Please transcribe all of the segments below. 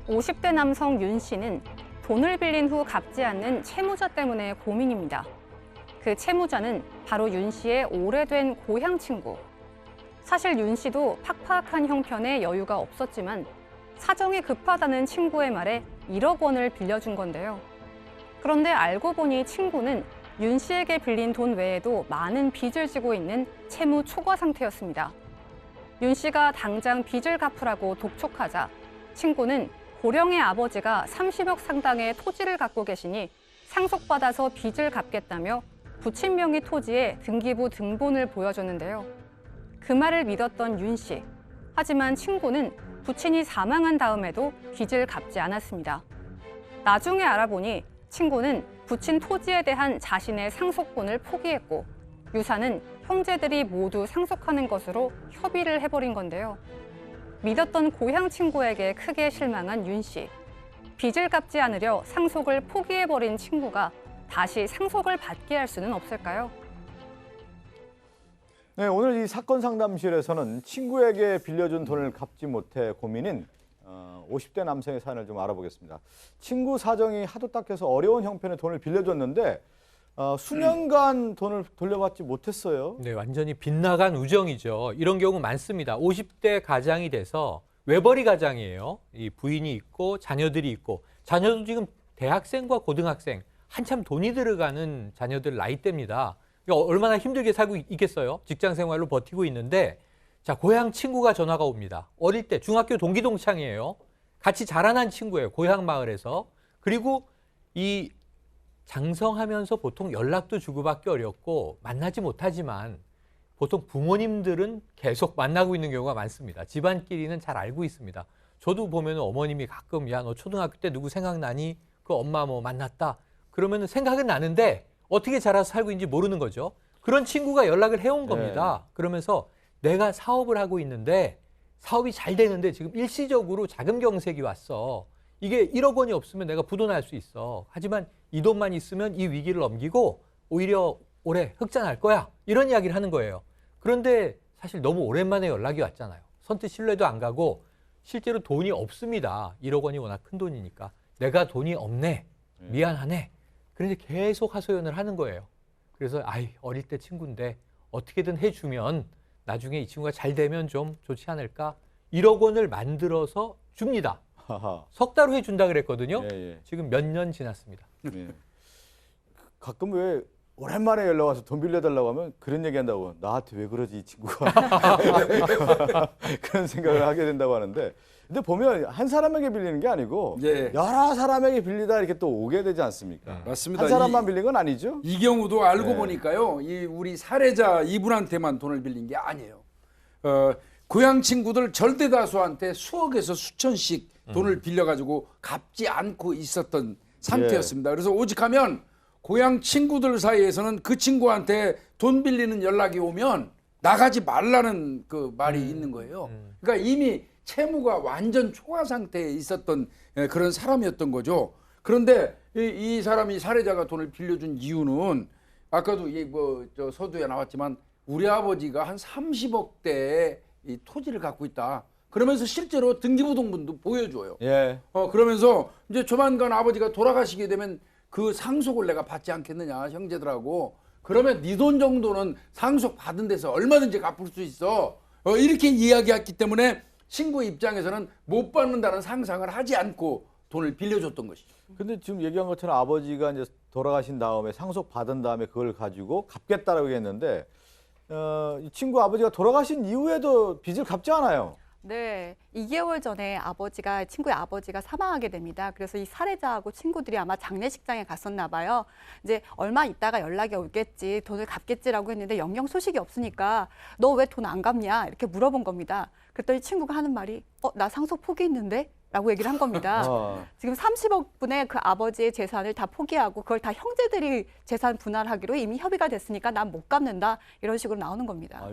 50대 남성 윤 씨는 돈을 빌린 후 갚지 않는 채무자 때문에 고민입니다. 그 채무자는 바로 윤 씨의 오래된 고향 친구. 사실 윤 씨도 팍팍한 형편에 여유가 없었지만 사정이 급하다는 친구의 말에 1억 원을 빌려준 건데요. 그런데 알고 보니 친구는 윤 씨에게 빌린 돈 외에도 많은 빚을 지고 있는 채무 초과 상태였습니다. 윤 씨가 당장 빚을 갚으라고 독촉하자 친구는 고령의 아버지가 30억 상당의 토지를 갖고 계시니 상속받아서 빚을 갚겠다며 부친 명의 토지에 등기부 등본을 보여줬는데요. 그 말을 믿었던 윤 씨. 하지만 친구는 부친이 사망한 다음에도 빚을 갚지 않았습니다. 나중에 알아보니 친구는 부친 토지에 대한 자신의 상속분을 포기했고 유산은 형제들이 모두 상속하는 것으로 협의를 해버린 건데요. 믿었던 고향 친구에게 크게 실망한 윤 씨. 빚을 갚지 않으려 상속을 포기해버린 친구가 다시 상속을 받게 할 수는 없을까요? 네, 오늘 이 사건 상담실에서는 친구에게 빌려준 돈을 갚지 못해 고민인 50대 남성의 사연을 좀 알아보겠습니다. 친구 사정이 하도 딱해서 어려운 형편의 돈을 빌려줬는데 수년간 돈을 돌려받지 못했어요. 네, 완전히 빗나간 우정이죠. 이런 경우 많습니다. 50대 가장이 돼서 외벌이 가장이에요. 이 부인이 있고 자녀들이 있고 자녀도 지금 대학생과 고등학생 한참 돈이 들어가는 자녀들 나이대입니다. 얼마나 힘들게 살고 있겠어요. 직장 생활로 버티고 있는데 자, 고향 친구가 전화가 옵니다. 어릴 때 중학교 동기 동창이에요. 같이 자라난 친구예요. 고향 마을에서. 그리고 이 장성하면서 보통 연락도 주고받기 어렵고 만나지 못하지만 보통 부모님들은 계속 만나고 있는 경우가 많습니다. 집안끼리는 잘 알고 있습니다. 저도 보면 어머님이 가끔 야, 너 초등학교 때 누구 생각나니? 그 엄마 뭐 만났다. 그러면 생각은 나는데 어떻게 자라서 살고 있는지 모르는 거죠. 그런 친구가 연락을 해온 겁니다. 네. 그러면서 내가 사업을 하고 있는데 사업이 잘 되는데 지금 일시적으로 자금 경색이 왔어. 이게 1억 원이 없으면 내가 부도날 수 있어. 하지만 이 돈만 있으면 이 위기를 넘기고 오히려 올해 흑자 날 거야. 이런 이야기를 하는 거예요. 그런데 사실 너무 오랜만에 연락이 왔잖아요. 선뜻 신뢰도 안 가고 실제로 돈이 없습니다. 1억 원이 워낙 큰 돈이니까. 내가 돈이 없네. 미안하네. 그런데 계속 하소연을 하는 거예요. 그래서 아이 어릴 때 친구인데 어떻게든 해주면 나중에 이 친구가 잘 되면 좀 좋지 않을까? 1억 원을 만들어서 줍니다. 석 달 후에 준다 그랬거든요. 지금 몇 년 지났습니다. 가끔 왜 오랜만에 연락 와서 돈 빌려달라고 하면 그런 얘기한다고. 나한테 왜 그러지 이 친구가. 그런 생각을 하게 된다고 하는데 근데 보면 한 사람에게 빌리는 게 아니고 여러 사람에게 빌리다 이렇게 또 오게 되지 않습니까? 맞습니다. 한 사람만 빌린 건 아니죠? 이 경우도 알고 보니까요. 이 우리 살해자 이분한테만 돈을 빌린 게 아니에요. 고향 친구들 절대 다수한테 수억에서 수천씩 돈을 빌려가지고 갚지 않고 있었던 상태였습니다. 그래서 오직하면 고향 친구들 사이에서는 그 친구한테 돈 빌리는 연락이 오면 나가지 말라는 그 말이 있는 거예요. 그러니까 이미 채무가 완전 초과 상태에 있었던 그런 사람이었던 거죠. 그런데 이 사람이 살해자가 돈을 빌려준 이유는 아까도 저 서두에 나왔지만 우리 아버지가 한 30억대의 이 토지를 갖고 있다. 그러면서 실제로 등기부등본도 보여줘요. 그러면서 이제 조만간 아버지가 돌아가시게 되면 그 상속을 내가 받지 않겠느냐 형제들하고. 그러면 네 돈 정도는 상속 받은 데서 얼마든지 갚을 수 있어. 이렇게 이야기했기 때문에 친구 입장에서는 못 받는다는 상상을 하지 않고 돈을 빌려줬던 것이죠. 근데 지금 얘기한 것처럼 아버지가 이제 돌아가신 다음에 상속 받은 다음에 그걸 가지고 갚겠다라고 했는데 이 친구 아버지가 돌아가신 이후에도 빚을 갚지 않아요. 네, 2개월 전에 친구의 아버지가 사망하게 됩니다. 그래서 이 살해자하고 친구들이 아마 장례식장에 갔었나 봐요. 이제 얼마 있다가 연락이 오겠지, 돈을 갚겠지라고 했는데 영영 소식이 없으니까 너 왜 돈 안 갚냐 이렇게 물어본 겁니다. 그랬더니 친구가 하는 말이 나 상속 포기했는데? 라고 얘기를 한 겁니다. 지금 30억 분의 그 아버지의 재산을 다 포기하고 그걸 다 형제들이 재산 분할하기로 이미 협의가 됐으니까 난 못 갚는다 이런 식으로 나오는 겁니다.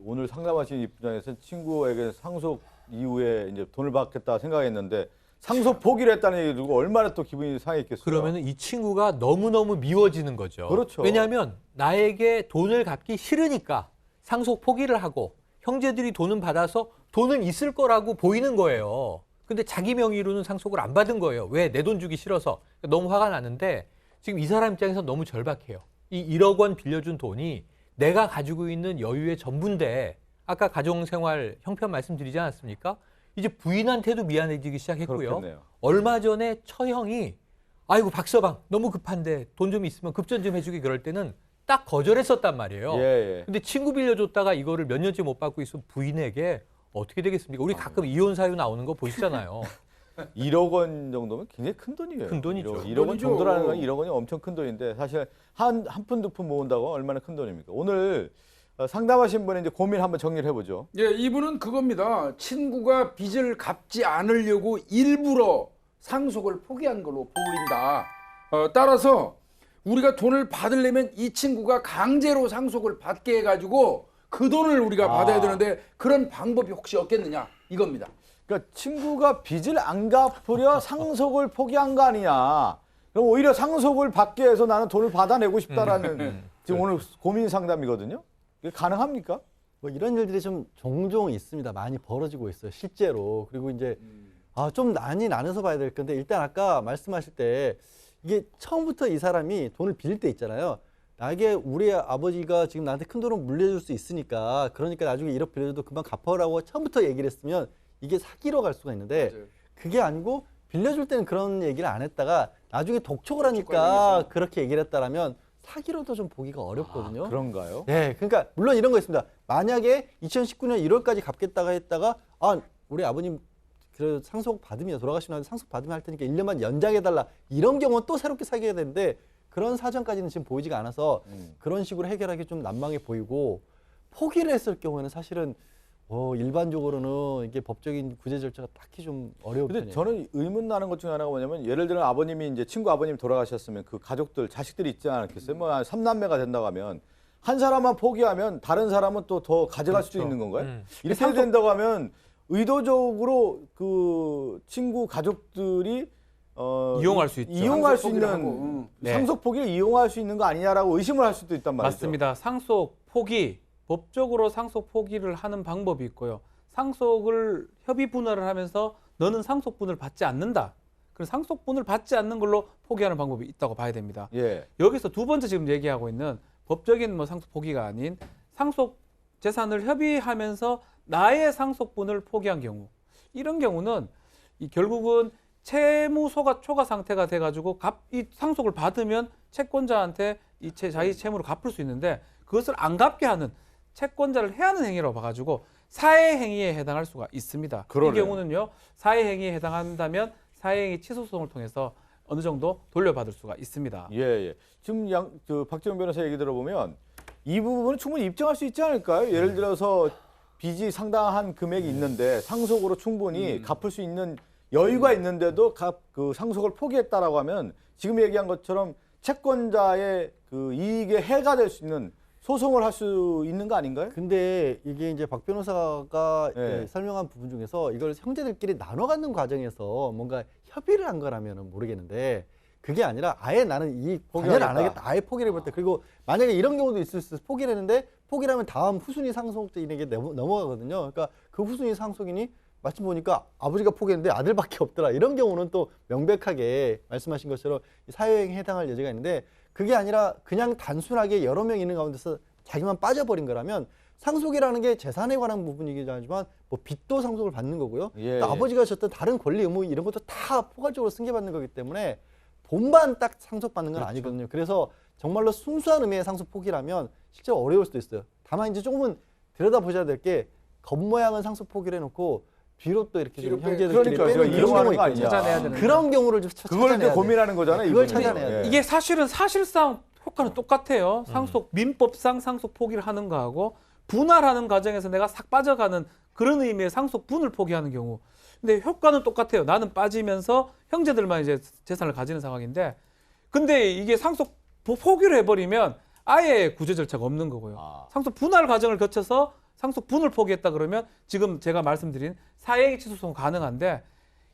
오늘 상담하신 입장에서 친구에게 상속 이후에 이제 돈을 받겠다 생각했는데 상속 포기를 했다는 얘기 듣고 얼마나 또 기분이 상했겠어요. 그러면 이 친구가 너무너무 미워지는 거죠. 그렇죠. 왜냐하면 나에게 돈을 갚기 싫으니까 상속 포기를 하고 형제들이 돈은 받아서 돈은 있을 거라고 보이는 거예요. 근데 자기 명의로는 상속을 안 받은 거예요. 왜? 내 돈 주기 싫어서. 너무 화가 나는데 지금 이 사람 입장에서 너무 절박해요. 이 1억 원 빌려준 돈이 내가 가지고 있는 여유의 전부인데 아까 가정생활 형편 말씀드리지 않았습니까? 이제 부인한테도 미안해지기 시작했고요. 그렇겠네요. 얼마 전에 처형이 아이고 박서방 너무 급한데 돈 좀 있으면 급전 좀 해주게 그럴 때는 딱 거절했었단 말이에요. 예, 예. 근데 친구 빌려줬다가 이거를 몇 년째 못 받고 있으면 부인에게 어떻게 되겠습니까? 우리 가끔 이혼 사유 나오는 거 보시잖아요. 1억 원 정도면 굉장히 큰 돈이에요. 큰 돈이죠. 1억 원 돈이죠. 정도라는 건 1억 원이 엄청 큰 돈인데 사실 한 푼 두 푼 모은다고 얼마나 큰 돈입니까? 오늘 상담하신 분의 이제 고민 한번 정리를 해보죠. 예, 이분은 그겁니다. 친구가 빚을 갚지 않으려고 일부러 상속을 포기한 걸로 보인다. 따라서 우리가 돈을 받으려면 이 친구가 강제로 상속을 받게 해가지고 그 돈을 우리가 받아야 되는데 그런 방법이 혹시 없겠느냐 이겁니다. 그러니까 친구가 빚을 안 갚으려 상속을 포기한 거 아니냐. 그럼 오히려 상속을 받게 해서 나는 돈을 받아내고 싶다라는 지금 오늘 고민 상담이거든요. 이게 가능합니까? 뭐 이런 일들이 좀 종종 있습니다. 많이 벌어지고 있어요. 실제로. 그리고 이제 좀 많이 나눠서 봐야 될 건데 일단 아까 말씀하실 때 이게 처음부터 이 사람이 돈을 빌릴 때 있잖아요. 나에게 우리 아버지가 지금 나한테 큰 돈을 물려줄 수 있으니까 그러니까 나중에 1억 빌려줘도 금방 갚아라고 처음부터 얘기를 했으면 이게 사기로 갈 수가 있는데 맞아요. 그게 아니고 빌려줄 때는 그런 얘기를 안 했다가 나중에 독촉을 하니까 관련해서. 그렇게 얘기를 했다라면 사기로도 좀 보기가 어렵거든요. 그런가요? 네, 그러니까 물론 이런 거 있습니다. 만약에 2019년 1월까지 갚겠다가 했다가 우리 아버님 그 상속 받으면 돌아가시면 상속 받으면 할 테니까 1년만 연장해달라 이런 경우는 또 새롭게 사귀어야 되는데 그런 사정까지는 지금 보이지가 않아서 그런 식으로 해결하기 좀 난망해 보이고 포기를 했을 경우에는 사실은 일반적으로는 이게 법적인 구제 절차가 딱히 좀 어려울 근데 편이에요. 저는 의문 나는 것 중에 하나가 뭐냐면 예를 들어 아버님이 이제 친구 아버님 돌아가셨으면 그 가족들 자식들이 있지 않았겠어요? 뭐 3남매가 된다고 하면 한 사람만 포기하면 다른 사람은 또 더 가져갈 수도 있는 건가요? 이렇게 된다고 하면 의도적으로 그 친구 가족들이 이용할 수 있죠. 이용할 수 상속 포기를 하고, 있는 네. 상속 포기를 이용할 수 있는 거 아니냐라고 의심을 할 수도 있단 말이죠. 맞습니다. 상속 포기, 법적으로 상속 포기를 하는 방법이 있고요. 상속을 협의 분할을 하면서 너는 상속분을 받지 않는다. 그럼 상속분을 받지 않는 걸로 포기하는 방법이 있다고 봐야 됩니다. 예. 여기서 두 번째 지금 얘기하고 있는 법적인 상속 포기가 아닌 상속 재산을 협의하면서 나의 상속분을 포기한 경우, 이런 경우는 결국은 채무소가 초과 상태가 돼가지고 이 상속을 받으면 채권자한테 자기 채무를 갚을 수 있는데 그것을 안 갚게 하는 채권자를 해하는 행위라고 봐가지고 사해행위에 해당할 수가 있습니다. 그러네요. 이 경우는요, 사해행위에 해당한다면 사해행위 취소소송을 통해서 어느 정도 돌려받을 수가 있습니다. 예, 예. 지금 박재훈 변호사 얘기 들어보면 이 부분은 충분히 입증할 수 있지 않을까요? 예를 들어서 빚이 상당한 금액이 있는데 상속으로 충분히 갚을 수 있는 여유가 있는데도 그 상속을 포기했다라고 하면 지금 얘기한 것처럼 채권자의 그 이익에 해가 될 수 있는 소송을 할 수 있는 거 아닌가요? 근데 이게 이제 박 변호사가 네. 설명한 부분 중에서 이걸 형제들끼리 나눠 갖는 과정에서 뭔가 협의를 한 거라면 모르겠는데 그게 아니라 아예 나는 이 관여를 안 하겠다. 아예 포기를 해버렸다. 그리고 만약에 이런 경우도 있을 수 있어요. 포기를 했는데 포기를 하면 다음 후순위 상속인에게 넘어가거든요. 그러니까 그 후순위 상속인이 마침 보니까 아버지가 포기했는데 아들밖에 없더라. 이런 경우는 또 명백하게 말씀하신 것처럼 사회행위에 해당할 여지가 있는데 그게 아니라 그냥 단순하게 여러 명 있는 가운데서 자기만 빠져버린 거라면 상속이라는 게 재산에 관한 부분이긴 하지만 뭐 빚도 상속을 받는 거고요. 예, 또 예. 아버지가 졌던 다른 권리 의무 이런 것도 다 포괄적으로 승계받는 거기 때문에 돈만 딱 상속받는 건 아니거든요. 그래서 정말로 순수한 의미의 상속 포기라면 실제로 어려울 수도 있어요. 다만 이제 조금은 들여다보셔야 될 게 겉모양은 상속 포기를 해놓고 뒤로 또 이렇게 좀 형제들끼리 그러니까 빼는 이런 경우가 이용하는 거 아니냐. 찾아내야 되는 그런 경우를 좀 그걸 이제 찾아내야 돼요. 고민하는 거잖아요. 그걸 이분이. 찾아내야 돼요. 예. 이게 사실상 효과는 똑같아요. 상속 민법상 상속 포기를 하는 거하고 분할하는 과정에서 내가 싹 빠져가는 그런 의미의 상속분을 포기하는 경우. 근데 효과는 똑같아요. 나는 빠지면서 형제들만 이제 재산을 가지는 상황인데, 근데 이게 상속 포기를 해버리면 아예 구제 절차가 없는 거고요. 상속 분할 과정을 거쳐서 상속 분을 포기했다 그러면 지금 제가 말씀드린 사회행위 취소소송 가능한데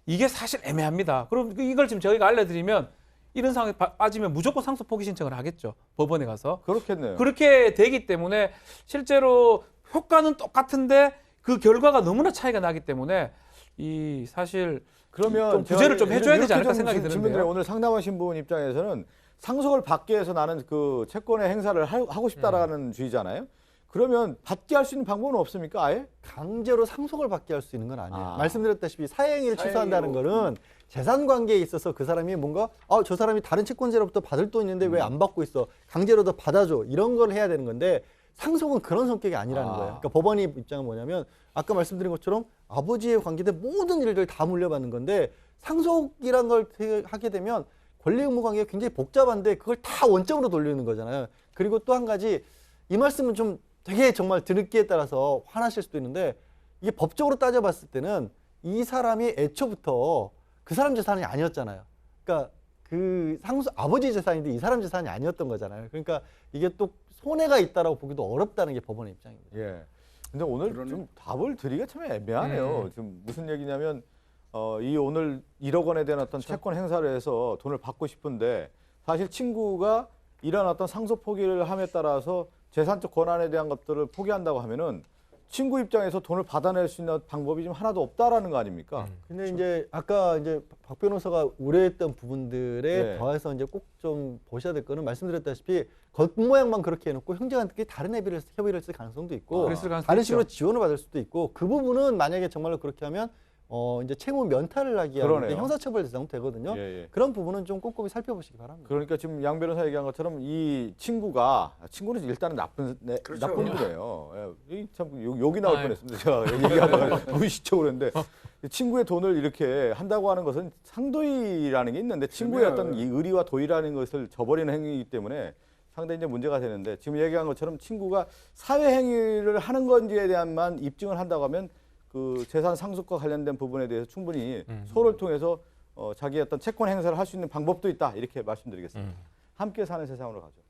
이게 사실 애매합니다. 그럼 이걸 지금 저희가 알려드리면 이런 상황에 빠지면 무조건 상속 포기 신청을 하겠죠. 법원에 가서. 그렇겠네요. 그렇게 되기 때문에 실제로 효과는 똑같은데 그 결과가 너무나 차이가 나기 때문에 이 사실 그러면 좀 구제를 좀 해줘야 되지 않을까 이렇게 생각이 질문드려요. 드는데요. 오늘 상담하신 분 입장에서는 상속을 받기 위해서 나는 그 채권의 행사를 하고 싶다라는 주의잖아요. 그러면 받게 할 수 있는 방법은 없습니까? 아예? 강제로 상속을 받게 할 수 있는 건 아니에요. 아. 말씀드렸다시피 사행위를 취소한다는 사행위로. 거는 재산 관계에 있어서 그 사람이 뭔가 저 사람이 다른 채권자로부터 받을 돈 있는데 왜 안 받고 있어? 강제로 더 받아줘. 이런 걸 해야 되는 건데 상속은 그런 성격이 아니라는 아. 거예요. 그러니까 법원의 입장은 뭐냐면 아까 말씀드린 것처럼 아버지에 관계된 모든 일들 다 물려받는 건데 상속이란 걸 하게 되면 권리 의무 관계가 굉장히 복잡한데 그걸 다 원점으로 돌리는 거잖아요. 그리고 또 한 가지 이 말씀은 좀 되게 정말 드늦기에 따라서 화나실 수도 있는데 이게 법적으로 따져봤을 때는 이 사람이 애초부터 그 사람 재산이 아니었잖아요. 그러니까 그 아버지 재산인데 이 사람 재산이 아니었던 거잖아요. 그러니까 이게 또 손해가 있다라고 보기도 어렵다는 게 법원의 입장입니다. 예. 근데 오늘 그러네. 좀 답을 드리기가 참 애매하네요. 지금 무슨 얘기냐면 이 오늘 1억 원에 대한 어떤 채권 행사를 해서 돈을 받고 싶은데 사실 친구가 이런 어떤 상속 포기를 함에 따라서 재산적 권한에 대한 것들을 포기한다고 하면은 친구 입장에서 돈을 받아낼 수 있는 방법이 지금 하나도 없다라는 거 아닙니까? 근데 이제 아까 이제 박 변호사가 우려했던 부분들에 네. 더해서 이제 꼭 좀 보셔야 될 거는 말씀드렸다시피 겉모양만 그렇게 해놓고 형제간끼리 다른 협의를 했을 가능성도 있고 그랬을 가능성도 다른 있죠. 식으로 지원을 받을 수도 있고 그 부분은 만약에 정말로 그렇게 하면 이제 채무 면탈을 하기 위한 그러네요. 형사처벌 대상 되거든요. 예, 예. 그런 부분은 좀 꼼꼼히 살펴보시기 바랍니다. 그러니까 지금 양 변호사 얘기한 것처럼 이 친구는 일단은 나쁜 그렇죠. 나쁜 분이에요. 예, 참 욕이 나올 아유. 뻔했습니다. 제가 얘기하다가 무의식적으로 했는데 친구의 돈을 이렇게 한다고 하는 것은 상도의라는 게 있는데 친구의 어떤 이 의리와 도의라는 것을 저버리는 행위이기 때문에 상당히 이제 문제가 되는데 지금 얘기한 것처럼 친구가 사회 행위를 하는 건지에 대한만 입증을 한다고 하면 그 재산 상속과 관련된 부분에 대해서 충분히 소를 통해서 자기의 어떤 채권 행사를 할 수 있는 방법도 있다 이렇게 말씀드리겠습니다. 함께 사는 세상으로 가죠.